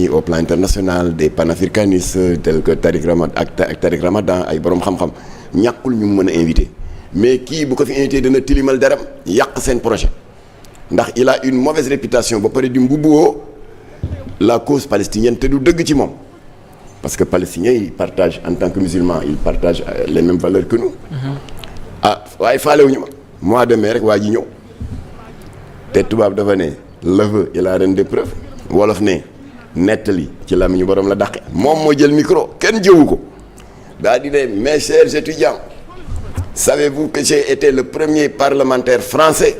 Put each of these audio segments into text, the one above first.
amis au plan international des panafricanistes tels que Tariq Ramadan ay borom xam-xam ñàkkul ñu mën a invité mais kii bu ko fi invité dana tilimal daram yàq seen projet ndax il a une mauvaise réputation ba pare di mbubboo la cause palestinienne te du dëgg ci moom parce que palestiniens yi partagent en tant que musulmans ils partagent les mêmes valeurs que nous. Waaye faalewuñu ma mois de mai rek waa ji ñëw te tubaab dafa ne l'aveu est la reine des preuves wolof ne nettali ci làmmiñu borom la dàqe moom moo jël micro kenn jëwu ko daa di ne mes chers étudiants savez-vous que j'ai été le premier parlementaire français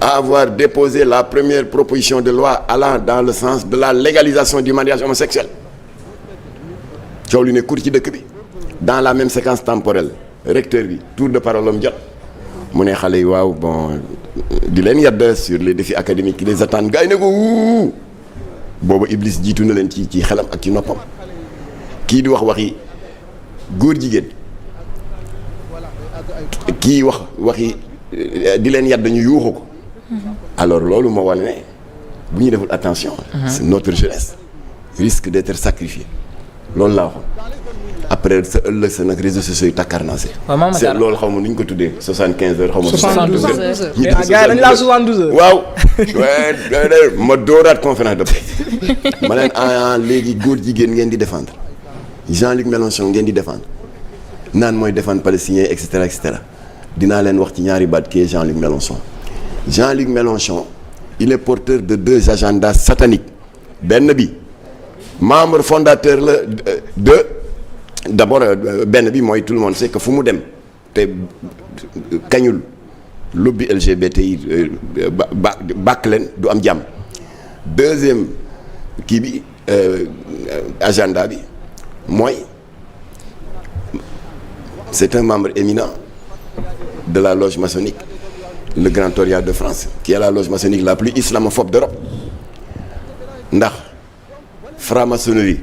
à avoir déposé la première proposition de loi allant dans le sens de la légalisation du mariage homosexuel coow li ne kur ci dëkk bi dans la même séquence temporelle recteur bi tour de parole am jot mu ne xale yi waaw bon di leen yàdd sur les défis académiques qui les attendent gars yi ne ko wuu boobu Iblis jiitu na leen ci xelam ak ci noppam kii di wax waxi góor jigéen kii waxi di leen yàdd ñu yuuxu ko alors loolu moo wane ne bu ñu deful attention notre jeunesse risque d'être sacrifiée loolu laa waxoon après sa ëllëg sa nag réseaux sociaux yi takkarnaase. c'est loolu xaw ma nu ñu ko tuddee 75 heures xaw ma 72 heures. ñu def gars dañu laa 72 heures. waaw. ma dooraat conférence de presse ma leen léegi góor jigéen ngeen di défendre Jean-Luc Mélenchon ngeen di défendre naan mooy défendre palestinien et cetera et cetera dinaa leen wax ci ñaari baat kii Jean-Luc Mélenchon. Jean-Luc Mélenchon il est porteur de 2 agendas sataniques benn bi membre fondateur la d'abord benn bi mooy tout le monde sait que fu mu dem te kañul lobby LGBTI bàkk leen du am jàmm. deuxième kii bi agenda bi mooy c'est un membre éminent de la loge maçonnique le Grand Orient de France qui est la loge maçonnique la plus islamophobe d'Europe ndax franc-maçonnerie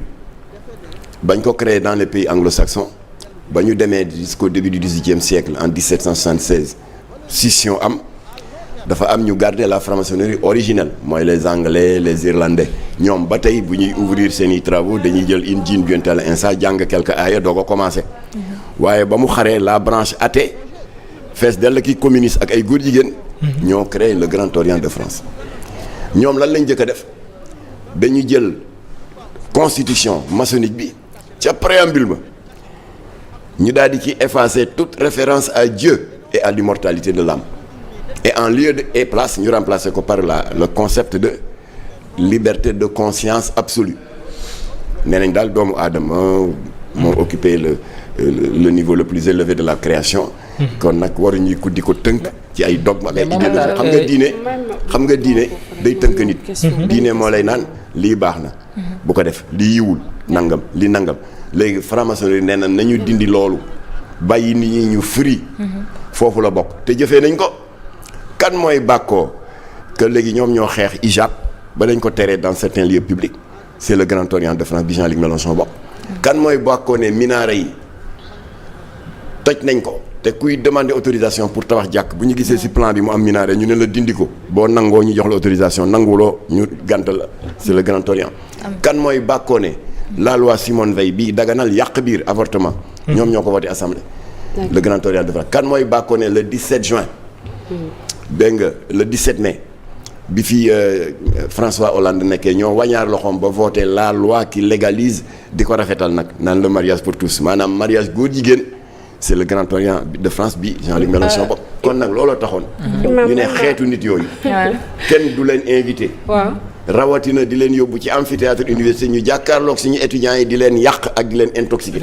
bañ ko créé dans les pays anglo-saxons ba ñu demee jusqu'au début du XVIIIe siècle en 1776 scission am dafa am ñu garder la franc-maçonnerie originelle mooy les anglais les irlandais ñoom ba tey bu ñuy ouvrir seeni travaux dañuy jël Injiil yonent Yàlla Iisaa jàng quelques aaya doo ko commencé waaye ba mu xaree la branche athée fees dell ki communiste ak ay góor jigéen ñoo créé le Grand Orient de France ñoom lan lañ njëkk a def dañu jël constitution maçonnique bi ca préambule ba ñu daal di ci effacer toute référence à Dieu et à l'immortalité de l'âme et en lieu de et place ñu remplacer ko par le concept de liberté de conscience absolue nee nañ daal doomu aadama moo occupé le niveau le plus élevé de la création kon nag waruñuy ko di ko tënk ci ay dogme ak ay idéologie xam nga diine day tënk nit diine moo lay naan lii baax na bu ko def lii yiwul nangam li nangam léegi franc-maçonnerie nee na nañu dindi loolu bàyyi nit ñi ñu firi foofu la bokk te jëfee nañ ko kan mooy bàkkoo que léegi ñoom ñoo xeex hijab ba dañ ko teree dans certains lieux publics c'est le Grand Orient de France bi Jean-Luc Mélenchon bokk kan mooy bàkkoo ne minaret yi toj nañ ko te kuy demander autorisation pour tabax jàkk bu ñu gisee ci plan bi mu am minaret ñu ne la dindi ko boo nangoo ñu jox la autorisation nanguwuloo ñu gàntal la c'est le Grand Orient kan mooy bàkkoo ne la loi Simone Veil bi daganal yàq biir avortement ñoom ñoo ko voté assemblée le Grand Orient de France kan mooy bàkkoo ne le 17 juin dégg nga le 17 mai bi fi François Hollande nekkee ñoo wañaar loxoom ba voté la loi qui légalise di ko rafetal nag naan le mariage pour tous maanaam mariage góor jigéen c'est le Grand Orient de France bi Jean-Luc Mélenchon bokk kon nag looloo taxoon ñu ne xeetu nit yooyu kenn du leen invité rawatina di leen yóbbu ci amphithéâtre université ñu jàkkaarloog suñu étudiants yi di leen yàq ak di leen intoxiquer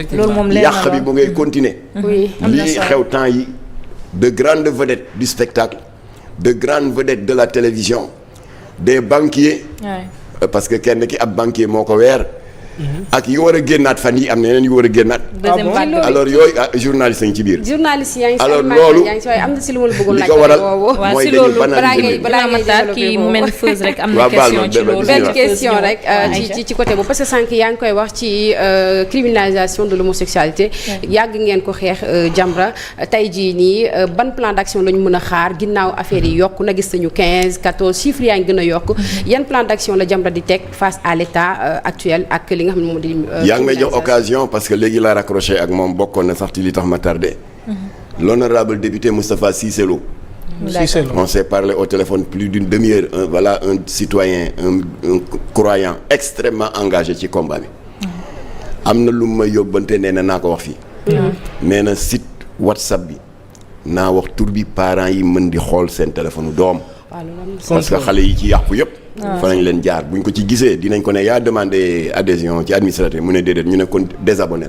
yàq bi bu ngay continuer lii xew temps yi de grandes vedettes du spectacle de grandes vedettes de la télévision des banquiers parce que kenn ki ab banquier moo ko weer ak yu war a génnaat fan yi am na yeneen yu war a génnaat. deuxième vague alors yooyu journaliste yi ci biir. journaliste yaa ngi si alors loolu am na si lu ma la bëggoon li laaj. ko waral waaw mooy si dañu loolu banaliser balaa ngay développé kii mu mel ni Feuz rek am na waaw baal question ci ma loolu. benn question rek ci côté boobu parce que sànq yaa ngi koy wax ci criminalisation de l'homosexualité yàgg ngeen ko xeex Jamra tey jii nii ban plan d'action la ñu mën a xaar ginnaaw affaire yi yokk na gis nañu 15 14 chiffres yaa ngi gën a yokk yan plan d'action la Jamra di teg face à l'état actuel ak li nga xam ne moom di yaa ngi may jox occasion parce que léegi laa raccroché ak moom bokkoon na sax ci li tax ma tardé l'honorable député Moustapha Cissé Lo. On s'est parlé au téléphone plus d'une demi-heure un citoyen un croyant extrêmement engagé ci combat bi am na lu ma yóbbante nee na naa ko wax fii nee na site WhatsApp bi naa wax tur bi parents yi mën di xool seen téléphone doom parce que xale yi ci yàqu yëpp fa nañ leen jaar buñ ko ci gisee dinañ ko ne yaa demandé adhésion ci administrateur mu ne déedéet ñu ne kon désabonné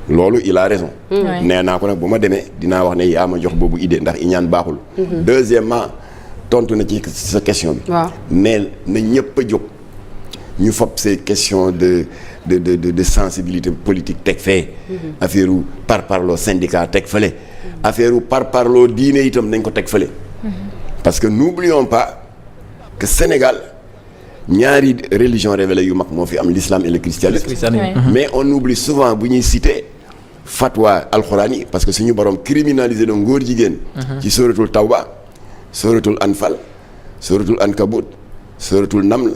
loolu il a raison nee naa ko nag bu ma demee dinaa wax ne yaa ma jox boobu idée ndax iñaan baaxul deuxièmement tontu na ci sa question bi mais na ñëpp a jóg ñu fab ces questions de sensibilité politique teg fee affaire u parparloo syndicat teg fële affaire u parparloo diine itam nañ ko teg fële parce que n'oublions pas que Sénégal ñaari religion révélée yu mag moo fi am l'islam et le christianisme mais on oublie souvent bu ñuy citer fatwa alxuraan yi parce que suñu borom criminalisé na ngóor jigéen ci suratul tawba suratul anfal suratul ankabut suratul naml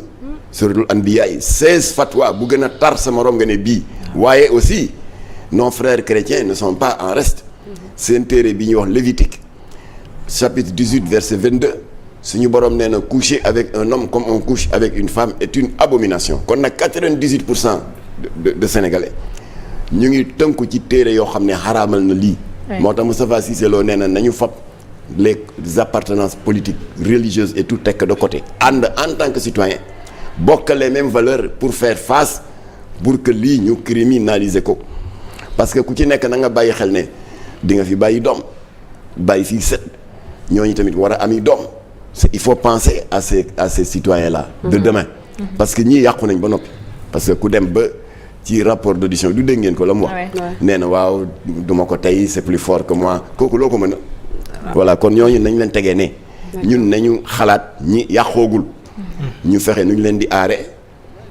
suratul anbiya 16 fatwa bu gën a tar sa morom nga ne bii waaye aussi nos frères chrétiens ne sont pas en reste seen téere bi ñuy wax Lévitique chapitre 18 verset 22 suñu borom nee na coucher avec un homme comme on couche avec une femme est une abomination kon nag 98% de Sénégalais ñu ngi tënku ci téere yoo xam ne xaraamal na lii moo tax Moustapha Cissé Lo nee na nañu fab les appartenances politiques religieuses et tout tekk de côté ànd en tant que citoyen bokk les mêmes valeurs pour faire face pour que lii ñu criminaliser ko parce que ku ci nekk na nga bàyyi xel ne di nga fi bàyyi doom bàyyi fii set ñooñu tamit war a ami doom il faut penser à ces citoyens là de demain parce que ñii yàqu nañ ba noppi parce que ku dem ba ci rapport d'audition du dégg ngeen ko la mu wax nee na waaw duma ko tey c'est plus fort que moi kooku loo ko mën a voilà kon ñooñu nañ leen tegee ne ñun nañu xalaat ñi yàqoogul ñu fexe nu ñu leen di aare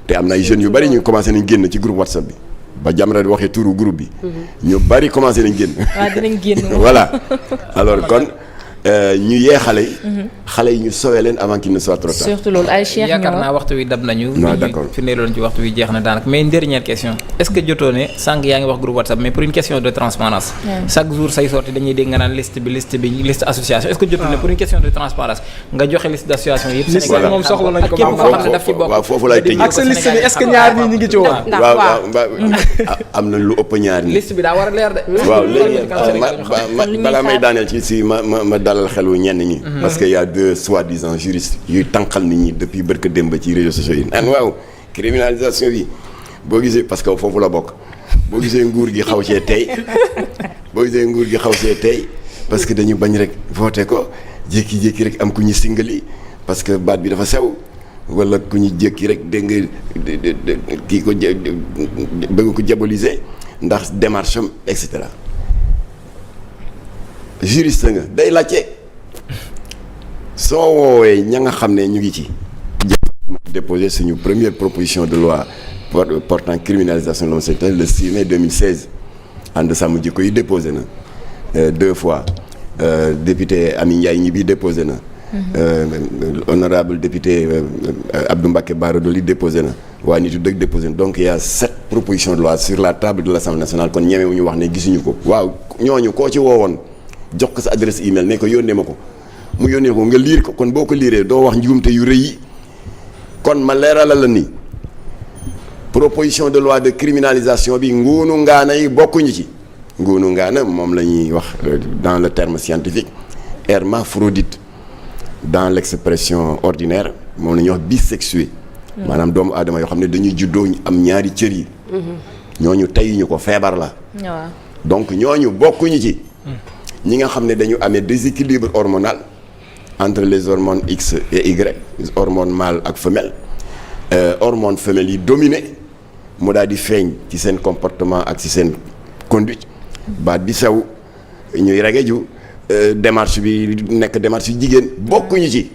te am na ay jeunes yu bari ñu commencé nañ génn ci groupe WhatsApp bi ba Jamra di waxee turu groupe bi ñu bari commencé nañ génn dinañ génn voilà alors kon ñu yee xale yi ñu sowee leen avant qu'il ne soit trop tard. surtout loolu ay Cheikh yaakaar naa waxtu wi dab nañu. non d'accord fi ne loon ci waxtu wi jeex na daanaka mais une dernière question est-ce que jotoo ne sànq yaa ngi wax groupe WhatsApp mais pour une question de transparence chaque jour say sorti dañuy dégg nga naan liste association est-ce que jotoo ne pour une question de transparence nga joxe liste d'association yëpp Sénégal moom soxla nañ ko képp koo xam ne daf ci bokk waaw foofu laay tëjee ak sa liste bi est-ce que ñaar ñi ñu ngi ci woon waaw am na lu ëpp ñaar ñi liste bi daa war a leer de waaw léegi balaa may daaneel ci si ma dalal xelu ñenn ñi parce que y a deux soi-disant juristes yuy tànqal nit ñi depuis barke démb ci réseaux sociaux yi naan waaw criminalisation bi boo gisee parce que foofu la bokk boo gisee nguur gi xaw see tey parce que dañu bañ rek voté ko jékki-jékki rek am ku ñu singali parce que baat bi dafa sew wala ku ñu jékki rek dégg nga kii ko bëgg ko diaboliser ndax démarche am et cetera juriste nga day laajte soo woowee ña nga xam ne ñu ngi ci déposé suñu première proposition de loi portant criminalisation de l'homosexualité le 6 mai 2016 ànd sàmm jikko yi déposé na 2 fois député Ami Ndiaye ñi bi déposé na honorable député Abdou Mbacké Bara Dolly déposé na waa nitu dëgg déposé na donc il y a 7 propositions de loi sur la table de l'Assemblée nationale kon ñemewuñu wax ne gisuñu ko waaw ñooñu koo ci woowoon jox ko sa adresse email ne ko yónnee ma ko mu yónnee ko nga liir ko kon boo ko liiree doo wax njuumte yu rëy yi kon ma leeralal la ni proposition de loi de criminalisation bi nguunu ngaana yi bokkuñu ci nguunu ngaana moom la ñuy wax dans le terme scientifique hermaphrodite dans l'expression ordinaire moom la ñuy wax bisexué maanaam doomu aadama yoo xam ne dañuy juddoo am ñaari cër yi ñooñu teyuñu ko feebar la donc ñooñu bokkuñu ci ñi nga xam ne dañu amee déséquilibre hormonal entre les hormones X et Y hormones mâle ak femelle hormones femelles yi dominé mu daal di feeñ ci seen comportement ak ci seen conduite baat bi sew ñuy rege ju démarche bi nekk démarche yu jigéen bokkuñu ci.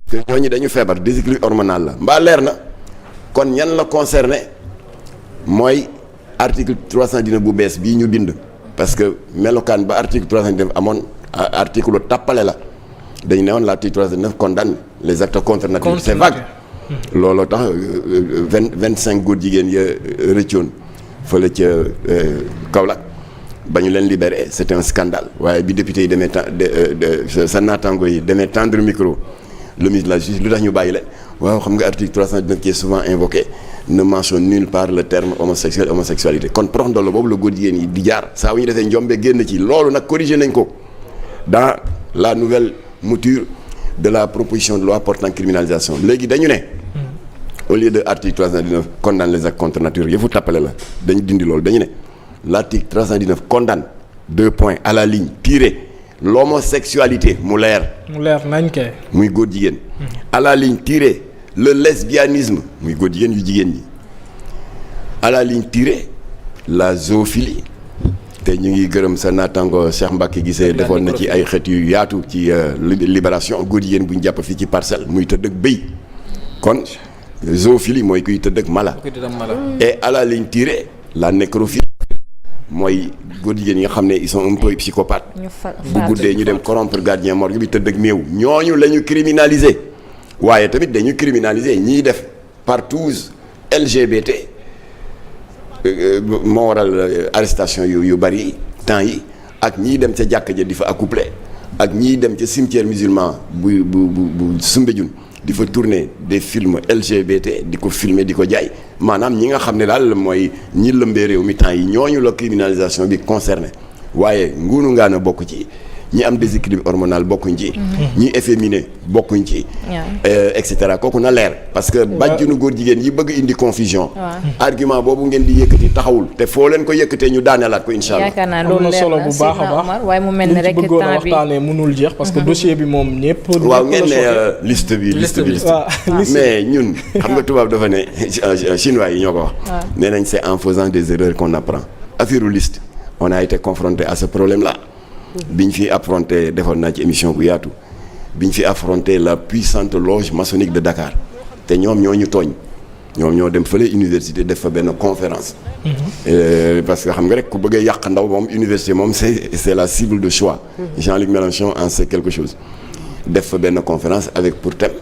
que ñooñu dañu feebar déséquilibre hormonal la mbaa leer na kon ñan la concerné mooy article 319 bu bees bii ñu bind parce que melokaan ba article 319 amoon article tàppale la dañu ne woon l'article 319 condamne les actes contre nature c'est vague looloo tax 25 góor jigéen ya rëccoon fële ca Kaolack ba ñu leen libéré c'était un scandale waaye bi député yi demee sa naataango yi demee tendre micro le ministre de la justice lu tax ñu bàyyi leen waaw xam nga article 319 qui est souvent invoqué ne mentionne nulle part le terme homosexualité kon prox ndolo boobu la góor jigéen yi di jaar saa wu ñu defee njombe génn ci loolu nag corrigé nañ ko dans la nouvelle mouture de la proposition de loi portant criminalisation léegi dañu ne au lieu de article 319 condamne les actes contre nature yëfu tàppale la dañu dindi loolu dañu ne l'article 319 condamne 2 points à la ligne tirée l'homosexualité mu leer nañ kay muy góor jigéen à la ligne tirée le lesbianisme muy góor jigéen yu jigéen ñi à la ligne tirée la zoophilie te ñu ngi gërëm sa naataango Cheikh Mbacke gisee defoon na ci ay xeet yu yaatu ci libération góor jigéen bu ñu jàpp fii ci parcelle muy tëdd ak bëy kon zoophilie mooy kuy tëdd ak mala et à la ligne tirée la nécrophilie mooy góor jigéen yi nga xam ne ils sont un peu psychopathes bu guddee ñu dem corrompre gardien morgue bi tëdd ak méew ñooñu la ñu criminaliser waaye tamit dañu criminaliser ñiy def partous LGBT moo waral arrestation yu bari temps yi ak ñiy dem ca jàkka ja di fa accoupler ak ñiy dem ca cimetière musulman bu Soumbédioune di fa tourner des films LGBT di ko filmer di ko jaay maanaam ñi nga xam ne daal mooy ñi lëmbee réew mi temps yi ñooñu la criminalisation bi concerné waaye nguunu ngaa na bokk ci ñi am déséquilibre hormonal bokkuñ ci ñi efféminé bokkuñ ci et cetera kooku na leer parce que bàjjunu góor jigéen yi bëgg indi confusion argument boobu ngeen di yëkkati taxawul te foo leen ko yëkkatee ñu daaneelaat ko insha allah yaakaar naa loolu leer solo na bu baax a baax waaye mu mel ni rek bëggoon a temps bi waxtaanee mënul jeex parce que dossier bi moom ñëpp waaw ngeen ne liste bi mais ñun xam nga tubaab dafa ne chinois yi ñoo ko wax nee nañ c'est en faisant des erreurs qu'on apprend affaire liste on a été confronté à ce problème là biñ fi affronté defoon naa ci émission bu yaatu biñ fi affronté la puissante loge maçonnique de Dakar te ñoom ñoo ñu tooñ ñoom ñoo dem fële université def fa benn conférence parce que xam nga rek ku bëggee yàq ndaw moom université moom c'est la cible de choix Jean-Luc Mélenchon en sait quelque chose def fa benn conférence avec pour thème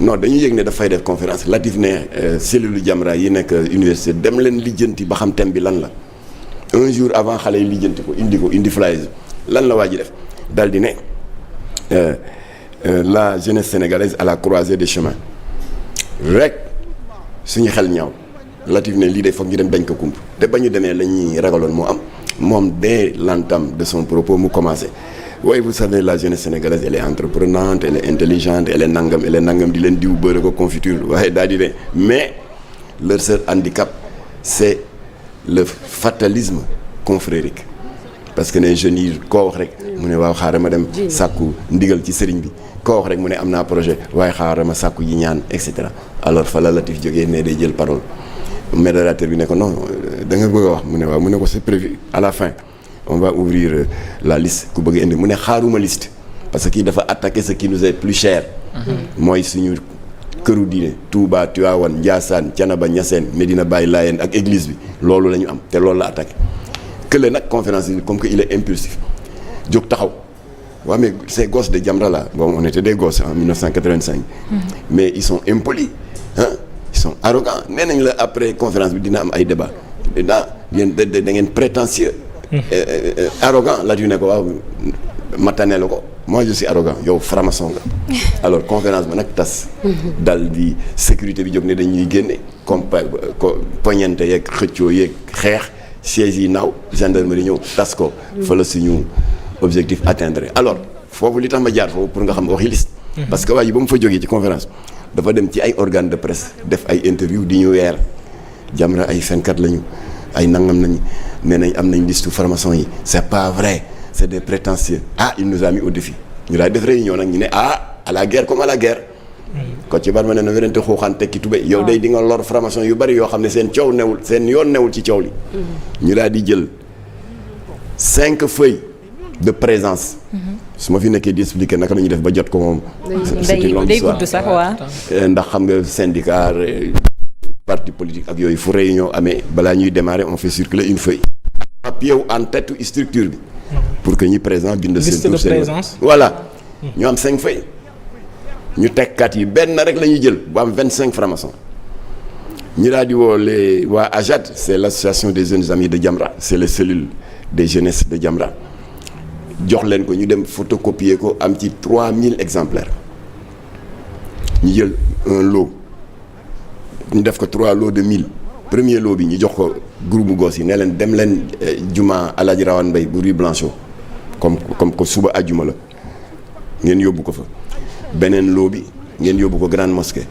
non dañuy yëg ne dafay def conférence Latif ne cellule Jamra yi nekk université dem leen lijjanti ba xam thème bi lan la un jour avant xale yi lijjanti ko indi flyers lan la waa ji def daal di ne la jeunesse sénégalaise à la croisée des chemins rek suñu xel ñaaw Latif ne lii de foog ñu dem bañ ko kump te ba ñu demee la ñuy ragaloon moo am moom dès l'entame de son propos mu commencé waaye vous savez la jeunesse sénégalaise elle est entreprenante elle est intelligente elle est nangam di leen diw bëre ko confiture waaye daal di ne mais leur seul handicap c'est le fatalisme confrérique parce que ne jeunes yi koo wax rek mu ne waaw xaaral ma dem sàkku ndigal ci sëriñ bi koo wax rek mu ne am naa projet waaye xaaral ma sàkku yi ñaan et cetera alors fa la Latif jógee ne day jël parole modérateur bi ne ko non da nga bëgg a wax mu ne waaw mu ne ko c'est prévu à la fin on va ouvrir la liste ku bëgg indi mu ne xaaruma liste parce que kii dafa attaquer ce qui nous est plus cher mooy suñu këru diine Touba Tivaouane Ndiassane Thiénaba Niassène Medina Baye Layène ak église bi loolu la ñu am te loolu la attaqué kële nag conférence bi comme que il est impulsif jóg taxaw waaw mais ces gosses de Jamra là bon on était des gosses en 1985 mais ils sont impolis ils sont arrogants nee nañ la après conférence bi dina am ay débat da ngeen prétentieux arrogant la ne ko waaw matane la ko moi je suis arrogant yow franc-maçon nga alors conférence ba nag tas dal di sécurité bi jóg ne dañuy génne comme poñente yeeg xëccoo yeeg xeex sièges yi naaw gendarmerie ñëw tas ko fa la suñu objectif atteindre alors foofu li tax ma jaar foofu pour nga xam waxi liste parce que waa ji ba mu fa jógee ci conférence dafa dem ci ay organes de presse def ay interview di ñu weer Jamra ay fenkat lañu ay nangam nañu nee nañ am nañ liste formation yi c'est pas vrai c'est des prétentieux il nous a mis au défi ñu daal def réunion nag ñu ne à la guerre comme à la guerre ko ci barma ne na werante xuuxaan tekki tubéy yow day di nga lor franc-maçon yu bari yoo xam ne seen coow newul seen yoon newul ci coow li ñu daal di jël 5 feuilles de présence su ma fi nekkee di expliquer naka la ñuy def ba jot ko moom c'est une longue histoire day gudd sax waa ndax xam nga syndicat parti politique ak yooyu fu réunion amee balaa ñuy démarrer on fait circuler une feuille appuyé wu en tête structure bi pour que ñi présent bind seen tur seen voilà ñu am 5 feuilles ñu tegkat yi benn rek la ñuy jël bu am 25 francs-maçons ñu daal di woo les waa AJAD c'est l'association des jeunes amis de Jamra c'est les cellules des jeunesses de Jamra jox leen ko ñu dem photocopier ko am ci 3000 exemplaires ñu jël un lot ñu def ko 3 lots de 1000 premier lot bi ñu jox ko groupe goos yi ne leen dem leen juma Alaaji Rawane Mbaye bu Rue Blanchot comme que suba àjjuma la ngeen yóbbu ko fa beneen lot bi ngeen yóbbu ko grande mosquée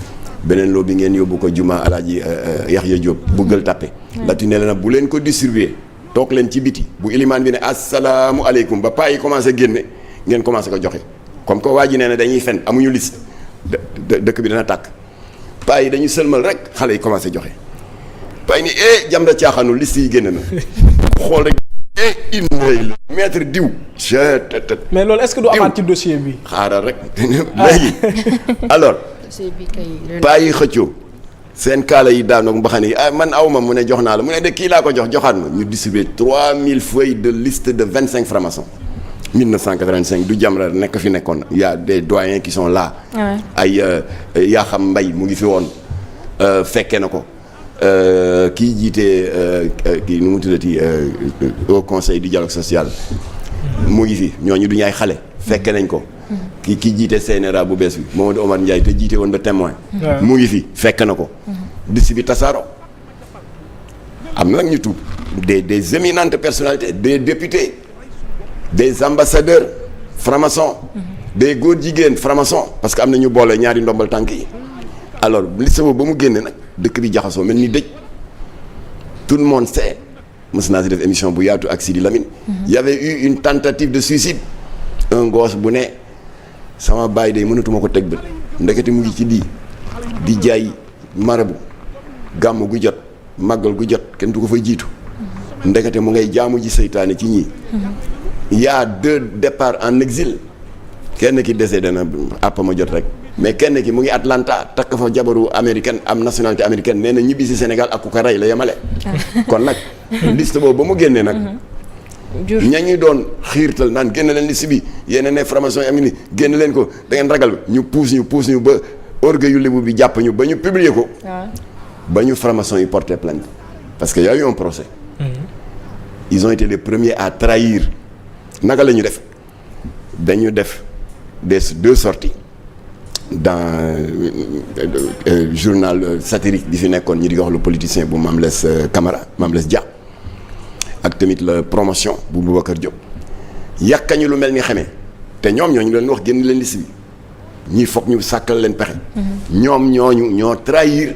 beneen lot bi ngeen yóbbu ko juma Alaaji Yaxya Diop bu Gueule Tapée latu ne leen bu leen ko distribuer toog leen ci biti bu ilimaan bi ne asalaamu aleykum ba paa yi commencé génne ngeen commencé ko joxe comme que waa ji nee na dañuy fen amuñu liste dëkk bi dana tàkk paa yi dañu sëlmal rek xale yi commencé joxe paa yi ni Jamra caaxaanul liste yi génn na xool rek inay maître diw mais loolu est-ce que du amaat ci dossier bi xaaral rek léegi alors paa yi xëccoo seen kaala yi daanoog mbaxane yi man awma mu ne jox naa la mu ne de kii laa ko joxaat ma ñu distribué 3000 feuilles de liste de 25 francs-maçons 1985 du Jamra nekk fi nekkoon y a des doyens qui sont là ay yaa xam mbay mu ngi fi woon fekke na ko kii jiite kii nu mu tuddati au conseil du dialogue social mu ngi fi ñooñu du ñaay xale fekke nañ ko kii jiite CNRA bu bees bi Mamadou Omar Ndiaye te jiite woon ba témoin mu ngi fi fekk na ko liste bi tasaaro am na nag ñu tuub des éminentes personnalités des députés des ambassadeurs francs-maçons des góor jigéen francs-maçons parce que am na ñu boole ñaari ndombal tànk yi alors liste boobu ba mu génne nag dëkk bi jaxasoo mel ni dëj tout le monde sait mës naa si def émission bu yaatu ak Sidi Lamine y avait eu une tentative de suicide un gosse bu ne sama baay day mënatuma ko teg bët ndekete mu ngi ci lii di jaay marabu gàmm gu jot màggal gu jot kenn du ko fay jiitu ndekete mu ngay jaamu ji seytaane ci ñii il y a 2 départs en exil kenn ki décédé na àpp ma jot rek mais kenn ki mu ngi Atlanta takk fa jabaru américaine am nationalité américaine nee na ñibbi si Sénégal ak ku ko rey la yemale kon nag liste boobu ba mu génnee nag ña ñuy doon xiirtal naan génn leen liste bi yéen ne franc-maçon yi am ni génn leen ko da ngeen ragal ñu puus ñu ba orgueil yu lébu bi jàpp ñu ba ñu publier ko ba ñu franc-maçon yi porter plainte parce que y a eu un procès ils ont été les premiers à trahir naka la ñu def dañu def des 2 sorties dans journal satirique bi fi nekkoon ñi di ko wax le politicien bu Mame Less Camara Mame Less Dia ak tamit la promotion bu Boubacar Diop yàkkañu lu mel ni xamee te ñoom ñooñu leen wax génn leen liste bi ñii foog ñu sàkkal leen pexe ñoom ñooñu ñoo trahir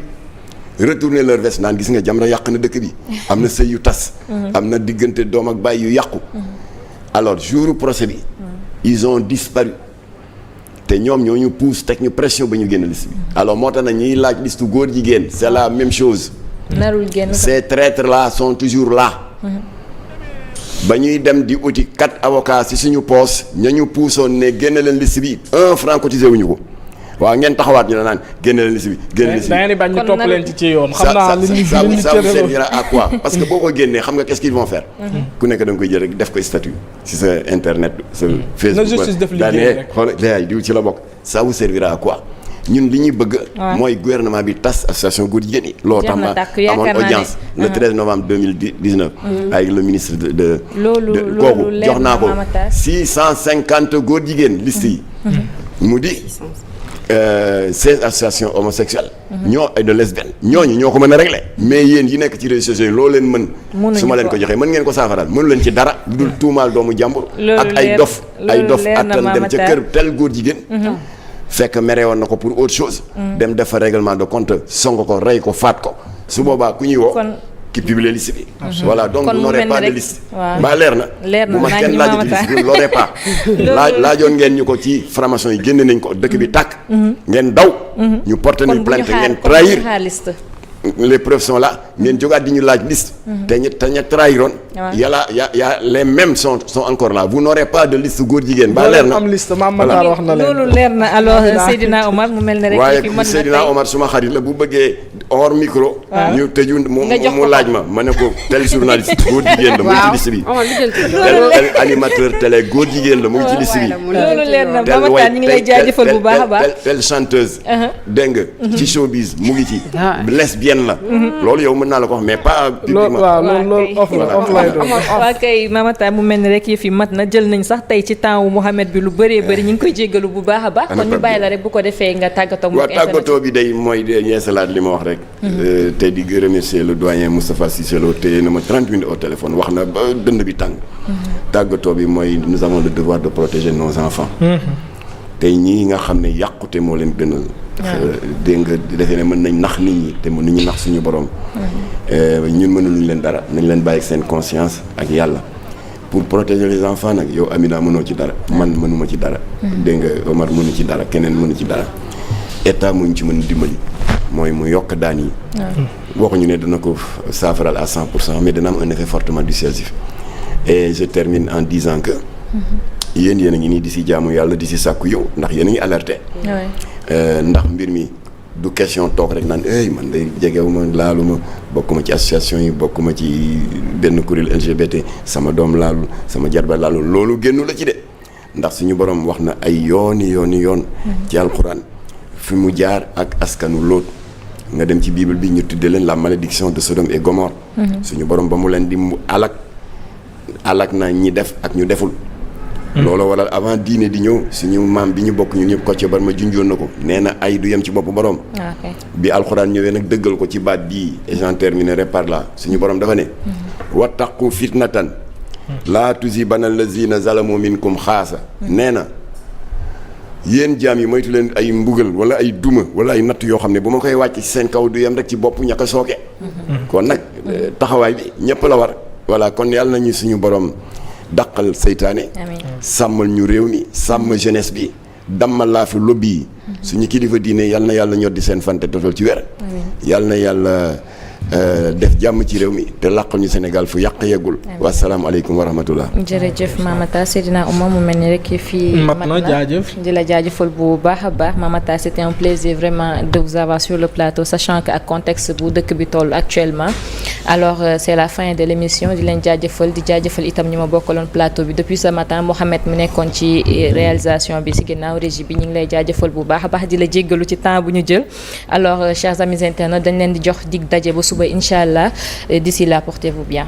retourner leur veste naan gis nga Jamra yàq na dëkk bi am na sëy yu tas am na diggante doom ak baay yu yàqu alors jour procès bi ils ont disparu te ñoom ñoo ñu pousse teg ñu pression ba ñu génn liste bi alors moo tax na ñiy laaj liste góor jigéen c'est la même chose narul génn ces traîtres là sont toujours là ba ñuy dem di uti 4 avocats ci suñu poos ña ñu puusoon ne génne leen liste bi 1 franc cotisé wuñu ko waaw ngeen taxawaat ñu la naan génne leen liste bi génne liste bi. da ngeen di bañ ñu topp leen ci yoon. xam naa li ñu ça vous servira à quoi parce que boo ko génnee xam nga qu'est-ce qu'ils vont faire. ku nekk da nga koy jël rek def ko statut ci sa internet sa Facebook. na justice def liggéey rek xool léegi diw ci la bokk ça vous servira à quoi. ñun li ñuy bëgg. mooy gouvernement bi tas association góor jigéen yi. loolu tax ma amoon audience le 13 novembre 2019. avec le ministre de kooku jox naa ko 650 góor jigéen liste yi. mu di 16 associations homosexuelles. ñoo ay de lesbiennes ñooñu ñoo ko mën a régler. mais yéen yi nekk ci réseaux sociaux yi loo leen mën. su ma leen ko joxee mën ngeen ko saafaraal mënu leen ci dara. lu dul tuumaal doomu jàmbur. ak ay dof attan dem ca kër tel góor jigéen. fekk mere woon na ko pour autre chose. dem def fa règlement de compte song ko rey ko faat ko su boobaa ku ñuy woo. qui publie liste bi. voilà donc vous n'aurez pas de liste. mbaa leer na. leer na bu ma kenn laaj ci liste vous n'aurez pas. laajoon ngeen ñu ko ci franc-maçon yi génne nañ ko dëkk bi tàkk. ngeen daw. ñu porté nañ plainte ngeen trahir. les preuves sont là ngeen jógaat di ñu laaj liste. te ña trahiroon. y a les mêmes sont encore là vous n'aurez pas de liste góor jigéen. ba leer na am liste Mame Matar wax na leen loolu leer na alors Seydina Omar mu mel ne rek. waaye Seydina Omar suma xarit la bu bëggee hors micro. ñu tëju mu laaj ma ne ko tel journaliste góor jigéen la mu ngi ci liste bi. tel animateur télé góor jigéen la mu ngi ci liste bi. loolu leer na Mame Matar ñu ngi lay jaajëfal bu baax a baax. tel chanteuse. dégg nga ci showbiz mu ngi ci. lesbienne la. loolu yow mën naa la ko wax mais pas publiquement. loolu off lay doon. waa kay Mame Matar mu mel ni rek yëf yi mat na jël nañ sax tey ci temps wu Mouhamed bi lu bëree bëri ñu ngi koy jéggalu bu baax a baax. kon ñu bàyyi la rek bu ko defee nga tàggatoo mu. waaw tàggatoo bi day mooy de ñeesalaat li ma wax rek. tey di remercier le doyen Moustapha Cissé Lo téye na ma 30 minutes au téléphone wax na ba dënd bi tàng. tàggatoo bi mooy nous avons le devoir de protéger nos enfants. tey ñii nga xam ne yàqute moo leen gënal. dégg nga defee ne mën nañ nax nit ñi te mënuñu nax suñu borom. ñun mënuluñ leen dara nañ leen bàyyi seen conscience ak yàlla. pour protéger les enfants nag yow Amina mënoo ci dara man mënuma ci dara. dégg nga Omar mënu ci dara keneen mënu ci dara. état muñ ci mën dimbali mooy mu yokk daan yi. waxuñu ne dana ko saafaral à 100% mais dana am un effet fortement dissuasif. et je termine en disant que. yéen a ngi nii di si jaamu yàlla di si sàkku yow ndax yéen a ngi alerté. ndax mbir mi du question toog rek naan man day jegewuma laaluma bokkuma ci association yi bokkuma ci benn kuréel LGBT sama doom laalul sama jarba laalul loolu génnu la ci de ndax suñu borom wax na ay yoon ci alxuraan fi mu jaar ak askanu Lóot nga dem ci bible bi ñu tuddee leen la malédiction de Sodome et Gomorrhe. suñu borom ba mu leen di mu alak na ñi def ak ñu deful. loolu waral avant diine di ñëw suñu maam bi ñu bokk ñun ñëpp Kocc Barma junjoon na ko nee na ay du yem ci boppu borom. bi alxuraan ñëwee nag dëggal ko ci baat bii et j'en terminerai par là suñu borom dafa ne. wattaqu fitnatan. laa tusibanna allazina zalamu minkum xaasa. nee na yéen jaam yi moytu leen ay mbugal wala ay duma wala ay natt yoo xam ne bu ma koy wàcc ci seen kaw du yem rek ci bopp ñàkk a sooke. kon nag taxawaay bi ñëpp la war. voilà kon yàlla nañu suñu borom. dàqal seytaane sàmmal ñu réew mi sàmm jeunesse bi dammal laa fi lobby yi suñu kilifa diine yal na yàlla ñoddi seen fante total ci wér yal na yàlla def jàmm ci réew mi te làqal ñu Sénégal fu yàq yeggul wasalaamaaleykum wa rahmatullah jërëjëf Mame Matar Seydina Oumar mu mel ni rek fii mat na jaajëf di la jaajëfal bu baax a baax Mame Matar c'était un plaisir vraiment de vous avoir sur le plateau sachant que ak contexte bu dëkk bi toll actuellement alors c'est la fin de l'émission di leen jaajëfal di jaajëfal itam ñi ma bokkaloon plateau bi depuis ce matin Mohamed mu nekkoon ci réalisation bi si ginnaaw régie bi ñu ngi lay jaajëfal bu baax a baax di la jéggalu ci temps bu ñu jël alors chers amis internautes dañ leen di jox dig daje ba suba incha allah d'ici là portez-vous bien